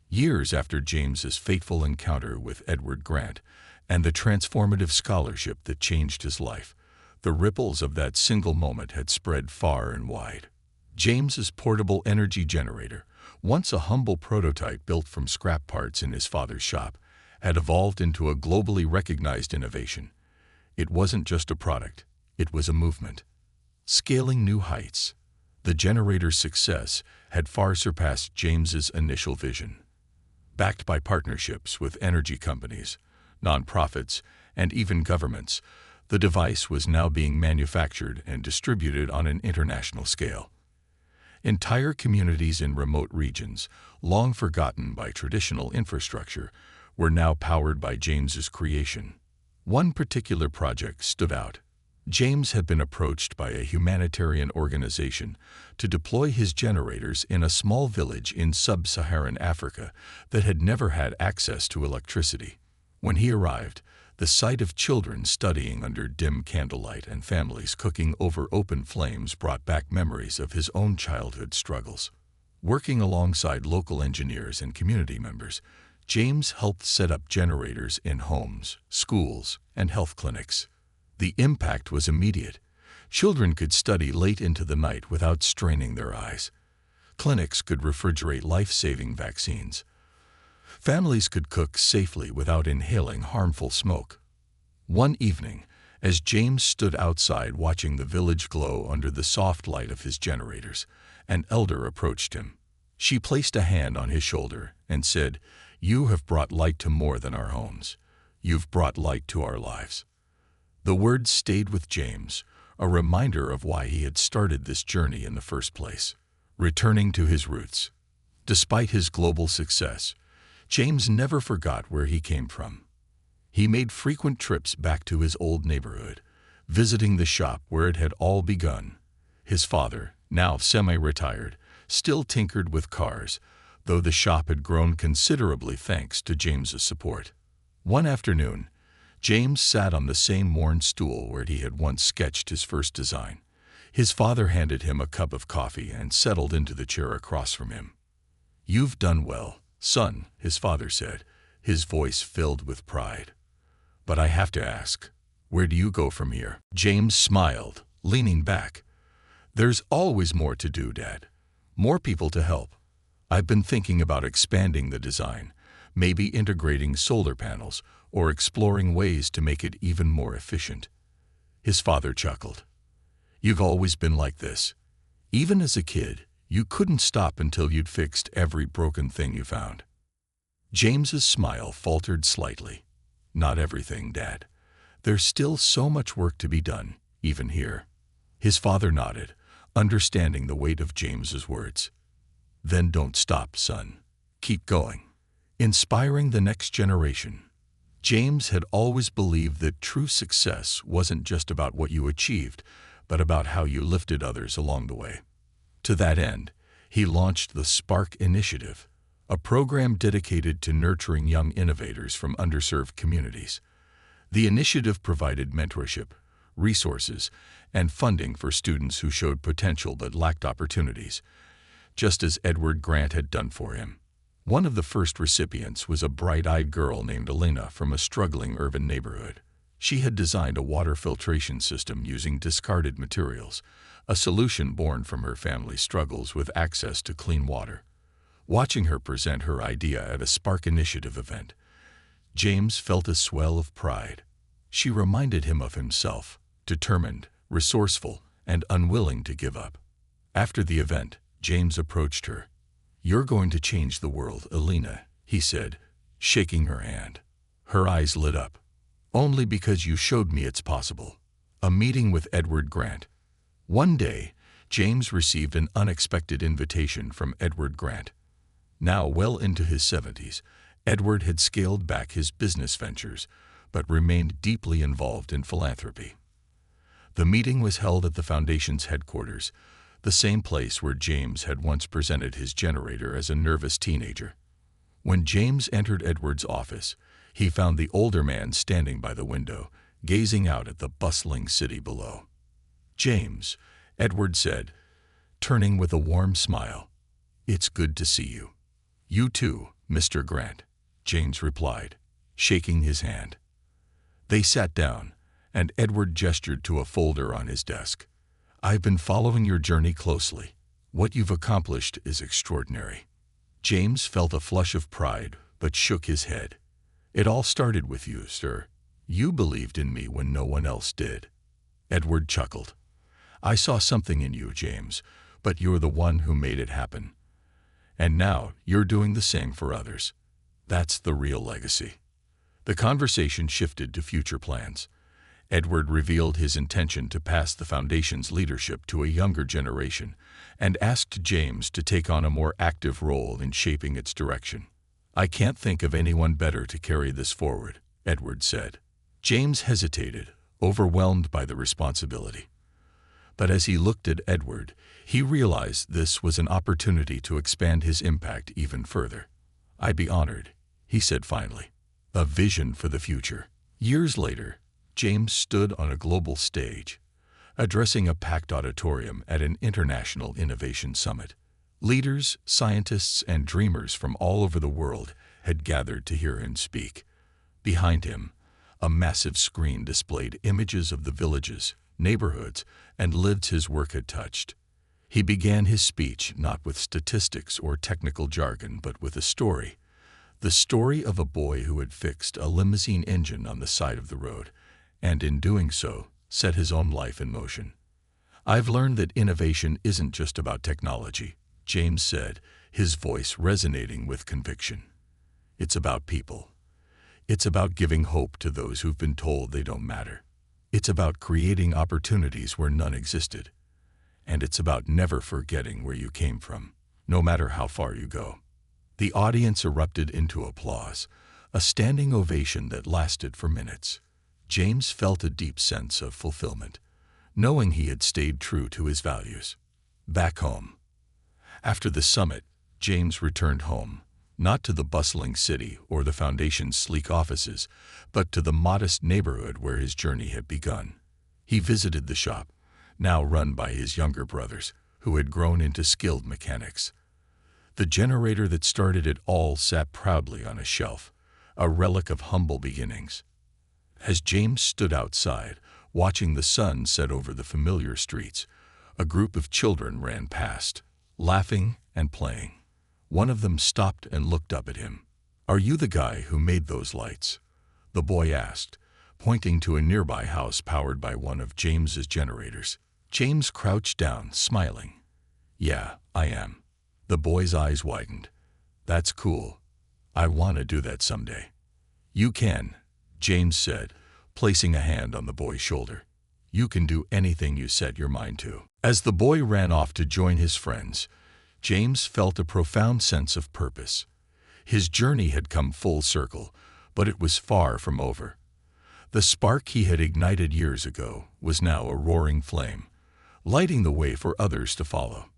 Years after James's fateful encounter with Edward Grant and the transformative scholarship that changed his life, the ripples of that single moment had spread far and wide. James's portable energy generator, once a humble prototype built from scrap parts in his father's shop, had evolved into a globally recognized innovation. It wasn't just a product, it was a movement. Scaling new heights, the generator's success had far surpassed James's initial vision. Backed by partnerships with energy companies, nonprofits, and even governments, the device was now being manufactured and distributed on an international scale. Entire communities in remote regions, long forgotten by traditional infrastructure, were now powered by James's creation. One particular project stood out. James had been approached by a humanitarian organization to deploy his generators in a small village in sub-Saharan Africa that had never had access to electricity. When he arrived, the sight of children studying under dim candlelight and families cooking over open flames brought back memories of his own childhood struggles. Working alongside local engineers and community members, James helped set up generators in homes, schools, and health clinics. The impact was immediate. Children could study late into the night without straining their eyes. Clinics could refrigerate life-saving vaccines. Families could cook safely without inhaling harmful smoke. One evening, as James stood outside watching the village glow under the soft light of his generators, an elder approached him. She placed a hand on his shoulder and said, "You have brought light to more than our homes. You've brought light to our lives." The words stayed with James, a reminder of why he had started this journey in the first place, returning to his roots. Despite his global success, James never forgot where he came from. He made frequent trips back to his old neighborhood, visiting the shop where it had all begun. His father, now semi-retired, still tinkered with cars, though the shop had grown considerably thanks to James's support. One afternoon, James sat on the same worn stool where he had once sketched his first design. His father handed him a cup of coffee and settled into the chair across from him. "You've done well, son," his father said, his voice filled with pride. "But I have to ask, where do you go from here?" James smiled, leaning back. "There's always more to do, Dad. More people to help. I've been thinking about expanding the design, maybe integrating solar panels or exploring ways to make it even more efficient." His father chuckled. "You've always been like this. Even as a kid, you couldn't stop until you'd fixed every broken thing you found." James's smile faltered slightly. "Not everything, Dad. There's still so much work to be done, even here." His father nodded, understanding the weight of James's words. "Then don't stop, son. Keep going. Inspiring the next generation." James had always believed that true success wasn't just about what you achieved, but about how you lifted others along the way. To that end, he launched the Spark Initiative, a program dedicated to nurturing young innovators from underserved communities. The initiative provided mentorship, resources, and funding for students who showed potential but lacked opportunities, just as Edward Grant had done for him. One of the first recipients was a bright-eyed girl named Elena from a struggling urban neighborhood. She had designed a water filtration system using discarded materials, a solution born from her family's struggles with access to clean water. Watching her present her idea at a Spark Initiative event, James felt a swell of pride. She reminded him of himself, determined, resourceful, and unwilling to give up. After the event, James approached her. "You're going to change the world, Elena," he said, shaking her hand. Her eyes lit up. "Only because you showed me it's possible." A meeting with Edward Grant. One day, James received an unexpected invitation from Edward Grant. Now well into his 70s, Edward had scaled back his business ventures, but remained deeply involved in philanthropy. The meeting was held at the Foundation's headquarters, the same place where James had once presented his generator as a nervous teenager. When James entered Edward's office, he found the older man standing by the window, gazing out at the bustling city below. "James," Edward said, turning with a warm smile, "it's good to see you." "You too, Mr. Grant," James replied, shaking his hand. They sat down, and Edward gestured to a folder on his desk. "I've been following your journey closely. What you've accomplished is extraordinary." James felt a flush of pride, but shook his head. "It all started with you, sir. You believed in me when no one else did." Edward chuckled. "I saw something in you, James, but you're the one who made it happen. And now you're doing the same for others. That's the real legacy." The conversation shifted to future plans. Edward revealed his intention to pass the Foundation's leadership to a younger generation and asked James to take on a more active role in shaping its direction. "I can't think of anyone better to carry this forward," Edward said. James hesitated, overwhelmed by the responsibility. But as he looked at Edward, he realized this was an opportunity to expand his impact even further. "I'd be honored," he said finally. A vision for the future. Years later, James stood on a global stage, addressing a packed auditorium at an international innovation summit. Leaders, scientists, and dreamers from all over the world had gathered to hear him speak. Behind him, a massive screen displayed images of the villages, neighborhoods, and lives his work had touched. He began his speech not with statistics or technical jargon, but with a story. The story of a boy who had fixed a limousine engine on the side of the road, and in doing so, set his own life in motion. "I've learned that innovation isn't just about technology," James said, his voice resonating with conviction. "It's about people. It's about giving hope to those who've been told they don't matter. It's about creating opportunities where none existed. And it's about never forgetting where you came from, no matter how far you go." The audience erupted into applause, a standing ovation that lasted for minutes. James felt a deep sense of fulfillment, knowing he had stayed true to his values. Back home. After the summit, James returned home, not to the bustling city or the Foundation's sleek offices, but to the modest neighborhood where his journey had begun. He visited the shop, now run by his younger brothers, who had grown into skilled mechanics. The generator that started it all sat proudly on a shelf, a relic of humble beginnings. As James stood outside, watching the sun set over the familiar streets, a group of children ran past, laughing and playing. One of them stopped and looked up at him. "Are you the guy who made those lights?" the boy asked, pointing to a nearby house powered by one of James's generators. James crouched down, smiling. "Yeah, I am." The boy's eyes widened. "That's cool. I want to do that someday." "You can," James said, placing a hand on the boy's shoulder. "You can do anything you set your mind to." As the boy ran off to join his friends, James felt a profound sense of purpose. His journey had come full circle, but it was far from over. The spark he had ignited years ago was now a roaring flame, lighting the way for others to follow.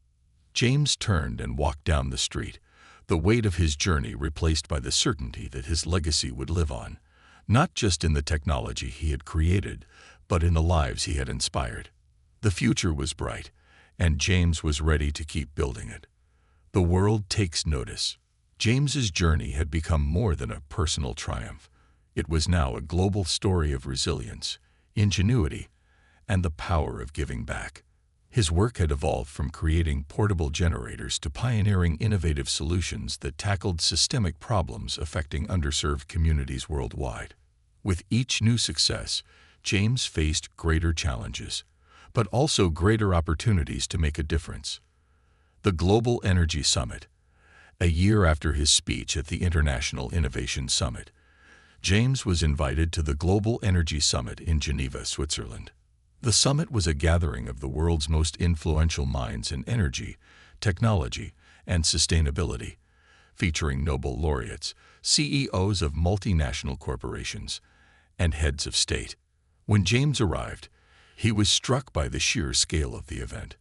James turned and walked down the street, the weight of his journey replaced by the certainty that his legacy would live on, not just in the technology he had created, but in the lives he had inspired. The future was bright, and James was ready to keep building it. The world takes notice. James's journey had become more than a personal triumph. It was now a global story of resilience, ingenuity, and the power of giving back. His work had evolved from creating portable generators to pioneering innovative solutions that tackled systemic problems affecting underserved communities worldwide. With each new success, James faced greater challenges, but also greater opportunities to make a difference. The Global Energy Summit. A year after his speech at the International Innovation Summit, James was invited to the Global Energy Summit in Geneva, Switzerland. The summit was a gathering of the world's most influential minds in energy, technology, and sustainability, featuring Nobel laureates, CEOs of multinational corporations, and heads of state. When James arrived, he was struck by the sheer scale of the event.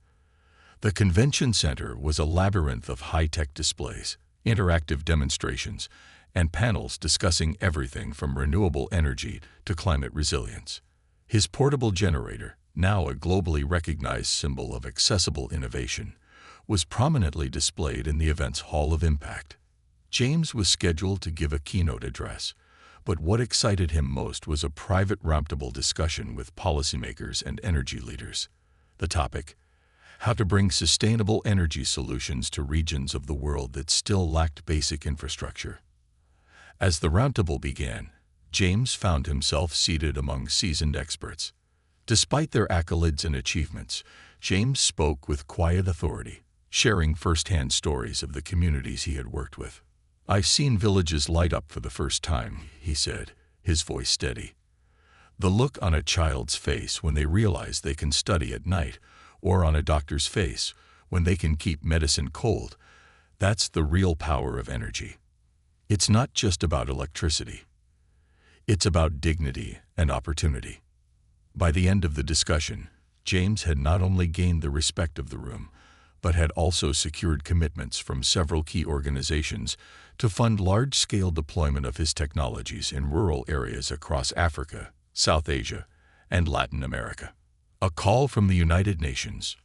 The convention center was a labyrinth of high-tech displays, interactive demonstrations, and panels discussing everything from renewable energy to climate resilience. His portable generator, now a globally recognized symbol of accessible innovation, was prominently displayed in the event's Hall of Impact. James was scheduled to give a keynote address, but what excited him most was a private roundtable discussion with policymakers and energy leaders. The topic: how to bring sustainable energy solutions to regions of the world that still lacked basic infrastructure. As the roundtable began, James found himself seated among seasoned experts. Despite their accolades and achievements, James spoke with quiet authority, sharing first-hand stories of the communities he had worked with. "I've seen villages light up for the first time," he said, his voice steady. "The look on a child's face when they realize they can study at night, or on a doctor's face when they can keep medicine cold, that's the real power of energy. It's not just about electricity. It's about dignity and opportunity." By the end of the discussion, James had not only gained the respect of the room, but had also secured commitments from several key organizations to fund large-scale deployment of his technologies in rural areas across Africa, South Asia, and Latin America. A call from the United Nations.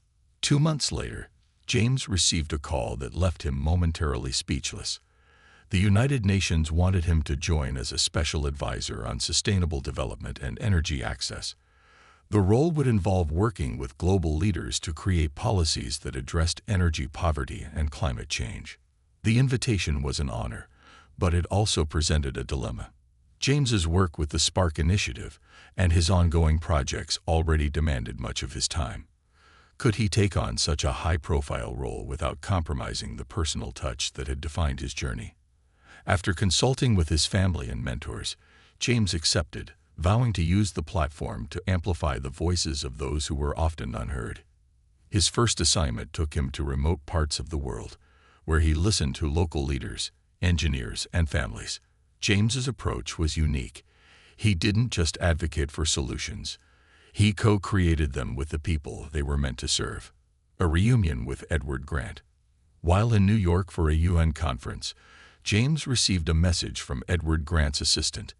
2 months later, James received a call that left him momentarily speechless. The United Nations wanted him to join as a special advisor on sustainable development and energy access. The role would involve working with global leaders to create policies that addressed energy poverty and climate change. The invitation was an honor, but it also presented a dilemma. James's work with the Spark Initiative and his ongoing projects already demanded much of his time. Could he take on such a high-profile role without compromising the personal touch that had defined his journey? After consulting with his family and mentors, James accepted, vowing to use the platform to amplify the voices of those who were often unheard. His first assignment took him to remote parts of the world, where he listened to local leaders, engineers, and families. James's approach was unique. He didn't just advocate for solutions. He co-created them with the people they were meant to serve. A reunion with Edward Grant. While in New York for a UN conference, James received a message from Edward Grant's assistant.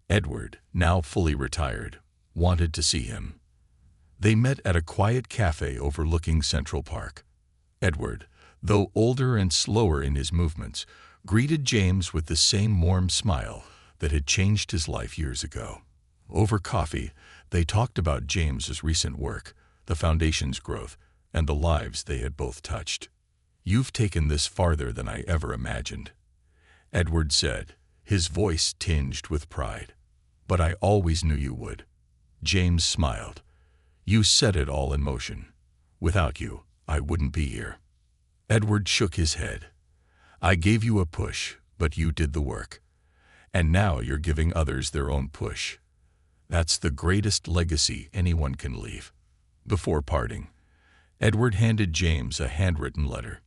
Edward, now fully retired, wanted to see him. They met at a quiet cafe overlooking Central Park. Edward, though older and slower in his movements, greeted James with the same warm smile that had changed his life years ago. Over coffee, they talked about James's recent work, the foundation's growth, and the lives they had both touched. "You've taken this farther than I ever imagined," Edward said, his voice tinged with pride. "But I always knew you would." James smiled. "You set it all in motion. Without you, I wouldn't be here." Edward shook his head. "I gave you a push, but you did the work. And now you're giving others their own push. That's the greatest legacy anyone can leave." Before parting, Edward handed James a handwritten letter.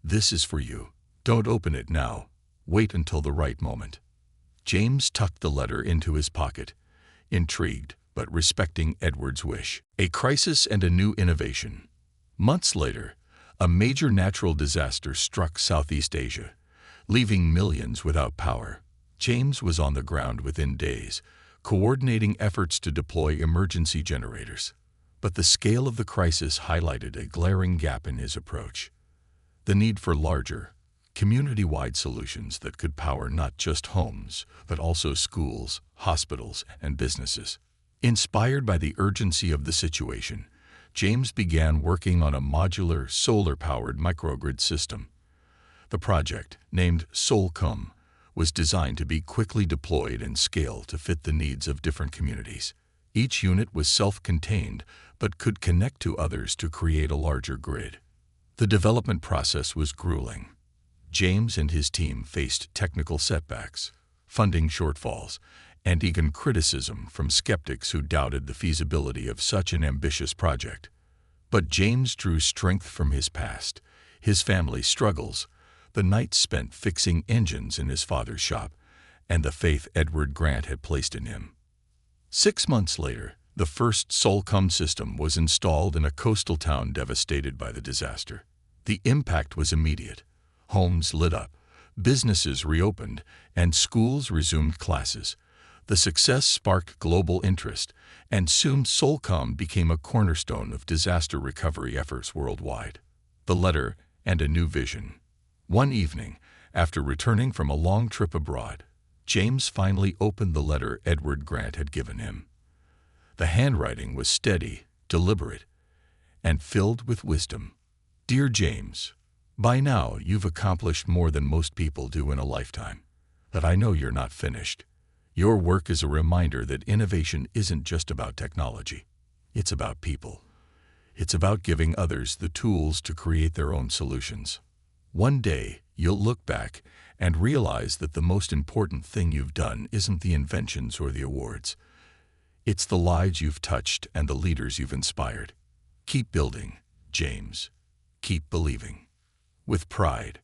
"This is for you. Don't open it now. Wait until the right moment." James tucked the letter into his pocket, intrigued but respecting Edward's wish. A crisis and a new innovation. Months later, a major natural disaster struck Southeast Asia, leaving millions without power. James was on the ground within days, coordinating efforts to deploy emergency generators. But the scale of the crisis highlighted a glaring gap in his approach: the need for larger, community-wide solutions that could power not just homes, but also schools, hospitals, and businesses. Inspired by the urgency of the situation, James began working on a modular, solar-powered microgrid system. The project, named Solcom, was designed to be quickly deployed and scaled to fit the needs of different communities. Each unit was self-contained, but could connect to others to create a larger grid. The development process was grueling. James and his team faced technical setbacks, funding shortfalls, and even criticism from skeptics who doubted the feasibility of such an ambitious project. But James drew strength from his past, his family's struggles, the nights spent fixing engines in his father's shop, and the faith Edward Grant had placed in him. 6 months later, the first Solcom system was installed in a coastal town devastated by the disaster. The impact was immediate. Homes lit up, businesses reopened, and schools resumed classes. The success sparked global interest, and soon Solcom became a cornerstone of disaster recovery efforts worldwide. The letter and a new vision. One evening, after returning from a long trip abroad, James finally opened the letter Edward Grant had given him. The handwriting was steady, deliberate, and filled with wisdom. Dear James, by now you've accomplished more than most people do in a lifetime. But I know you're not finished. Your work is a reminder that innovation isn't just about technology. It's about people. It's about giving others the tools to create their own solutions. One day, you'll look back and realize that the most important thing you've done isn't the inventions or the awards. It's the lives you've touched and the leaders you've inspired. Keep building, James. Keep believing. With pride,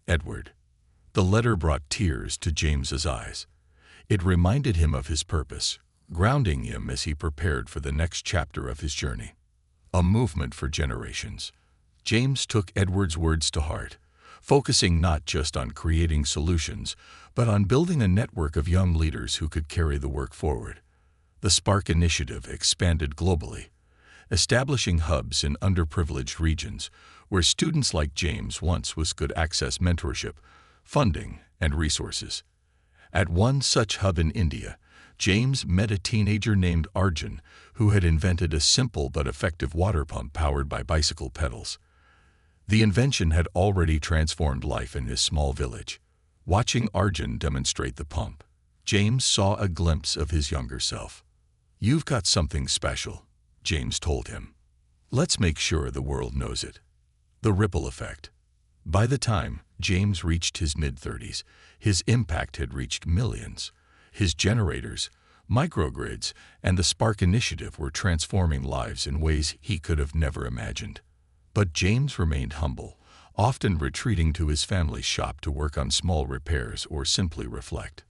Edward. The letter brought tears to James's eyes. It reminded him of his purpose, grounding him as he prepared for the next chapter of his journey. A movement for generations. James took Edward's words to heart, focusing not just on creating solutions, but on building a network of young leaders who could carry the work forward. The Spark Initiative expanded globally, establishing hubs in underprivileged regions where students like James once could access mentorship, funding, and resources. At one such hub in India, James met a teenager named Arjun who had invented a simple but effective water pump powered by bicycle pedals. The invention had already transformed life in his small village. Watching Arjun demonstrate the pump, James saw a glimpse of his younger self. "You've got something special," James told him. "Let's make sure the world knows it." The ripple effect. By the time James reached his mid-30s, his impact had reached millions. His generators, microgrids, and the Spark Initiative were transforming lives in ways he could have never imagined. But James remained humble, often retreating to his family's shop to work on small repairs or simply reflect.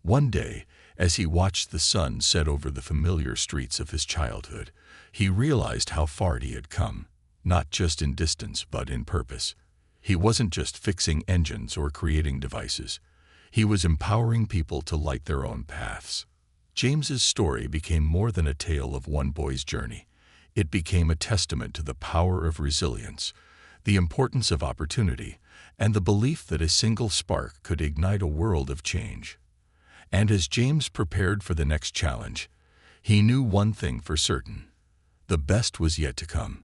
One day, as he watched the sun set over the familiar streets of his childhood, he realized how far he had come, not just in distance but in purpose. He wasn't just fixing engines or creating devices. He was empowering people to light their own paths. James's story became more than a tale of one boy's journey. It became a testament to the power of resilience, the importance of opportunity, and the belief that a single spark could ignite a world of change. And as James prepared for the next challenge, he knew one thing for certain: the best was yet to come.